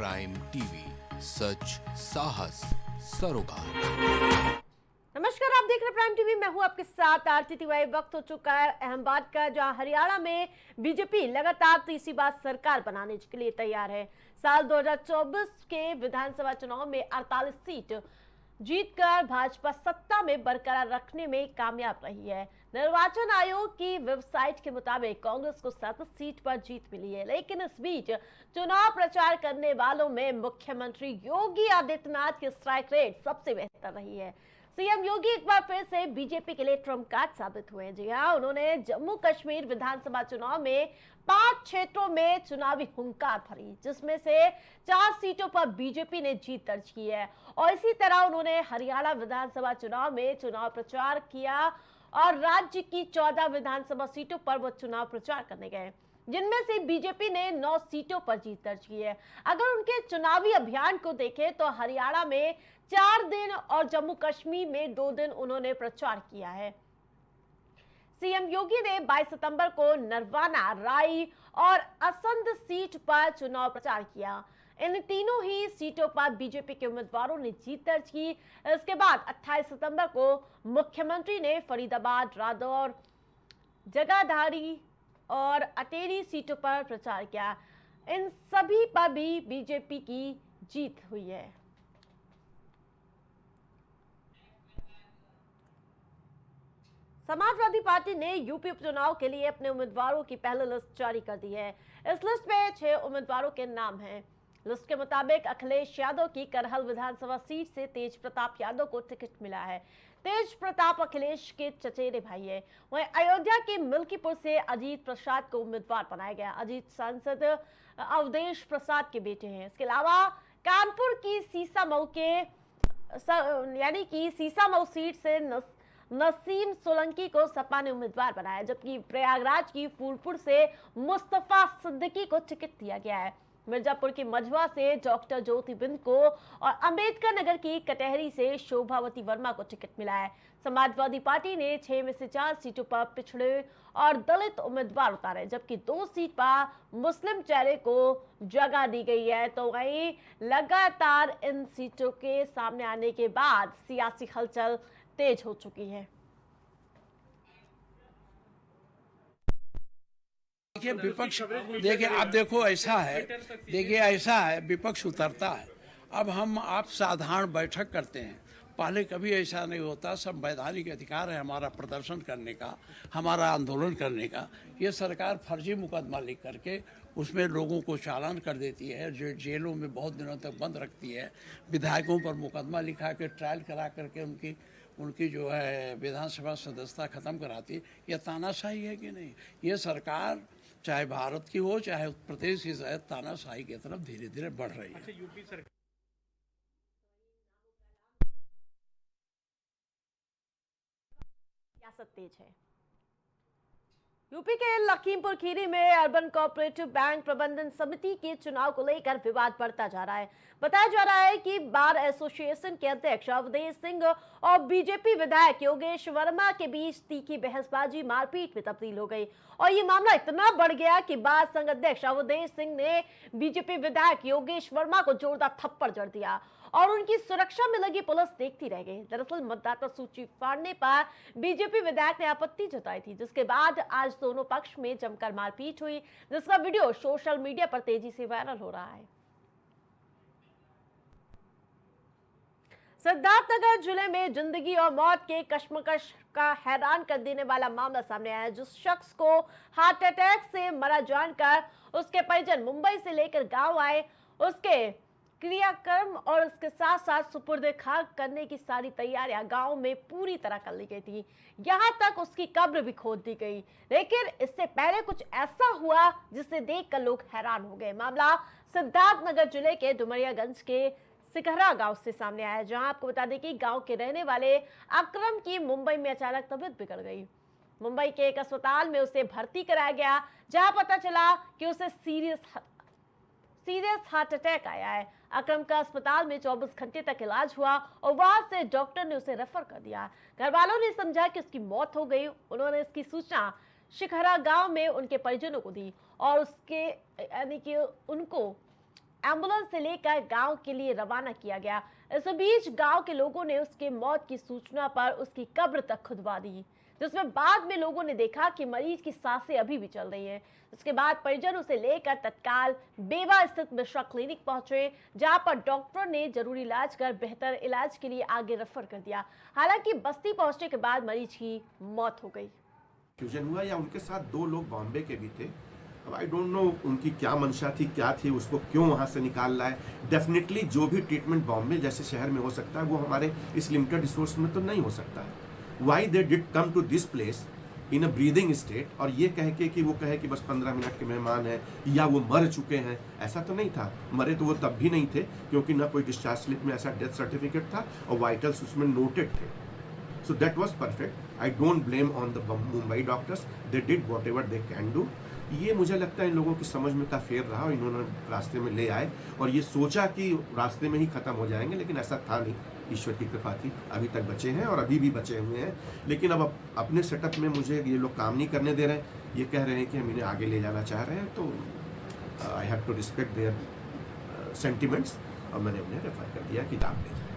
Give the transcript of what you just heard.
Prime TV, सच साहस सरोकार। नमस्कार, आप देख रहे हैं प्राइम टीवी। मैं हूं आपके साथ आरती तिवारी। वक्त हो चुका है अहमदाबाद का, जहां हरियाणा में बीजेपी लगातार तीसरी बार सरकार बनाने के लिए तैयार है। साल 2024 के विधानसभा चुनाव में 48 सीट जीतकर भाजपा सत्ता में बरकरार रखने में कामयाब रही है। निर्वाचन आयोग की वेबसाइट के मुताबिक कांग्रेस को 7 सीट पर जीत मिली है, लेकिन इस बीच चुनाव प्रचार करने वालों में मुख्यमंत्री योगी आदित्यनाथ की स्ट्राइक रेट सबसे बेहतर रही है। सीएम योगी एक बार फिर से बीजेपी के लिए ट्रम्प कार्ड साबित हुए हैं। जी हां, उन्होंने जम्मू कश्मीर विधानसभा चुनाव में 5 क्षेत्रों में चुनावी हुंकार भरी, जिसमें से 4 सीटों पर बीजेपी ने जीत दर्ज की है। और इसी तरह उन्होंने हरियाणा विधानसभा चुनाव में चुनाव प्रचार किया और राज्य की 14 विधानसभा सीटों पर वो चुनाव प्रचार करने गए, जिनमें से बीजेपी ने 9 सीटों पर जीत दर्ज की है। अगर उनके चुनावी अभियान को देखें तो हरियाणा में 4 दिन और जम्मू कश्मीर में 2 दिन उन्होंने प्रचार किया है। सीएम योगी ने 22 सितंबर को नरवाना, राई और असंध सीट पर चुनाव प्रचार किया। इन तीनों ही सीटों पर बीजेपी के उम्मीदवारों ने जीत दर्ज की। इसके बाद 28 सितंबर को मुख्यमंत्री ने फरीदाबाद, रादौर, जगाधरी और अटेरी सीटों पर प्रचार किया। इन सभी पर भी बीजेपी की जीत हुई है। समाजवादी पार्टी ने यूपी उपचुनाव के लिए अपने उम्मीदवारों की पहली लिस्ट जारी कर दी है। इस लिस्ट में 6 उम्मीदवारों के नाम हैं। लिस्ट के मुताबिक अखिलेश यादव की करहल विधानसभा सीट से तेज प्रताप यादव को टिकट मिला है। तेज प्रताप अखिलेश के चचेरे भाई है। वहीं अयोध्या के मिल्कीपुर से अजीत प्रसाद को उम्मीदवार बनाया गया। अजीत सांसद अवधेश प्रसाद के बेटे हैं। इसके अलावा कानपुर की सीसामऊ सीट से नसीम सोलंकी को सपा ने उम्मीदवार बनाया, जबकि प्रयागराज की फूलपुर से मुस्तफा सिद्दीकी को टिकट दिया गया है। मिर्जापुर की मझवा से डॉक्टर ज्योति बिंद को और अंबेडकर नगर की कटहरी से शोभावती वर्मा को टिकट मिला है। समाजवादी पार्टी ने 6 में से 4 सीटों पर पिछड़े और दलित उम्मीदवार उतारे, जबकि 2 सीट पर मुस्लिम चेहरे को जगह दी गई है। तो वहीं लगातार इन सीटों के सामने आने के बाद सियासी हलचल तेज हो चुकी है। देखिए विपक्ष, देखिए आप देखो ऐसा है, विपक्ष उतरता है। अब हम आप साधारण बैठक करते हैं, पहले कभी ऐसा नहीं होता। संवैधानिक अधिकार है हमारा प्रदर्शन करने का, हमारा आंदोलन करने का। ये सरकार फर्जी मुकदमा लिख करके उसमें लोगों को चालान कर देती है, जो जेलों में बहुत दिनों तक बंद रखती है। विधायकों पर मुकदमा लिखा के ट्रायल करा करके उनकी जो है विधानसभा सदस्यता खत्म कराती है। यह तानाशाही है कि नहीं? ये सरकार चाहे भारत की हो चाहे उत्तर प्रदेश की, शायद तानाशाही की तरफ धीरे धीरे बढ़ रही है। यूपी सरकार सियासत तेज है। यूपी के लखीमपुर खीरी में अर्बन कोऑपरेटिव बैंक प्रबंधन समिति के चुनाव को लेकर विवाद बढ़ता जा रहा है। बताया जा रहा है कि बार एसोसिएशन के अध्यक्ष अवधेश सिंह और बीजेपी विधायक योगेश वर्मा के बीच तीखी बहसबाजी मारपीट में तब्दील हो गई और ये मामला इतना बढ़ गया कि बार संघ अध्यक्ष अवधेश सिंह ने बीजेपी विधायक योगेश वर्मा को जोरदार थप्पड़ जड़ दिया और उनकी सुरक्षा में लगी पुलिस देखती रह गई। दरअसल मतदाता सूची फाड़ने पर बीजेपी विधायक ने आपत्ति जताई थी, जिसके बाद आज दोनों पक्ष में जमकर मारपीट हुई, जिसका वीडियो सोशल मीडिया पर तेजी से वायरल हो रहा है। सिद्धार्थनगर जिले में जिंदगी और मौत के कश्मकश का हैरान कर देने वाला मामला सामने आया है। जिस शख्स को हार्ट अटैक से मरा जानकर उसके परिजन मुंबई से लेकर गांव आए, उसके क्रियाक्रम और उसके साथ साथ सुपुर्द खाक करने की सारी तैयारियां गांव में पूरी तरह कर ली गई थी। यहां तक उसकी कब्र भी खोद दी गई, लेकिन इससे पहले कुछ ऐसा हुआ जिसे देखकर लोग हैरान हो गए। मामला सिद्धार्थनगर जिले के डुमरियागंज के सिकहरा गांव से सामने आया, जहां आपको बता दें कि गांव के रहने वाले अकरम की मुंबई में अचानक तबीयत बिगड़ गई। मुंबई के एक अस्पताल में उसे भर्ती कराया गया, जहां पता चला कि उसे सीरियस हार्ट अटैक आया है। अकरम का अस्पताल में 24 घंटे तक इलाज हुआ और वहां से डॉक्टर ने उसे रेफर कर दिया। घर वालों ने समझा कि उसकी मौत हो गई। उन्होंने इसकी सूचना शिखरा गांव में उनके परिजनों को दी और उसके यानी कि उनको एम्बुलेंस से लेकर गांव के लिए रवाना किया गया। इस बीच गांव के लोगों ने उसके मौत की सूचना पर उसकी कब्र तक खुदवा दी, जिसमें बाद में लोगों ने देखा कि मरीज की सांसें अभी भी चल रही हैं। उसके बाद परिजन उसे लेकर तत्काल बेवा स्थित मिश्रा क्लिनिक पहुंचे, जहां पर डॉक्टर ने जरूरी इलाज कर बेहतर इलाज के लिए आगे रेफर कर दिया। हालांकि बस्ती पहुंचने के बाद मरीज की मौत हो गई। फ्यूजन हुआ या उनके साथ 2 लोग बॉम्बे के भी थे। अब आई डोंट नो उनकी क्या मंशा थी, क्या थी, उसको क्यों वहाँ से निकाल लाए। डेफिनेटली जो भी ट्रीटमेंट बॉम्बे जैसे शहर में हो सकता है वो हमारे इस लिमिटेड रिसोर्स में तो नहीं हो सकता है। Why they did come to this place in a breathing state, और ये कह के कि वो कहे कि बस 15 मिनट के मेहमान हैं या वो मर चुके हैं, ऐसा तो नहीं था। मरे तो वो तब भी नहीं थे, क्योंकि ना कोई डिस्चार्ज स्लिप में ऐसा डेथ सर्टिफिकेट था और वाइटल्स उसमें नोटेड थे। So that was perfect. I don't blame on the Mumbai doctors. They did whatever they can do. ये मुझे लगता है इन लोगों की समझ में का फेर रहा और इन्होंने रास्ते में ले आए और ये सोचा कि रास्ते में ही खत्म हो जाएंगे, लेकिन ऐसा था नहीं। ईश्वर की कृपा थी, अभी तक बचे हैं और अभी भी बचे हुए हैं। लेकिन अब अपने सेटअप में मुझे ये लोग काम नहीं करने दे रहे हैं। ये कह रहे हैं कि हम इन्हें आगे ले जाना चाह रहे हैं, तो I have to respect their sentiments और मैंने उन्हें रेफर कर दिया कि आप ले जाए।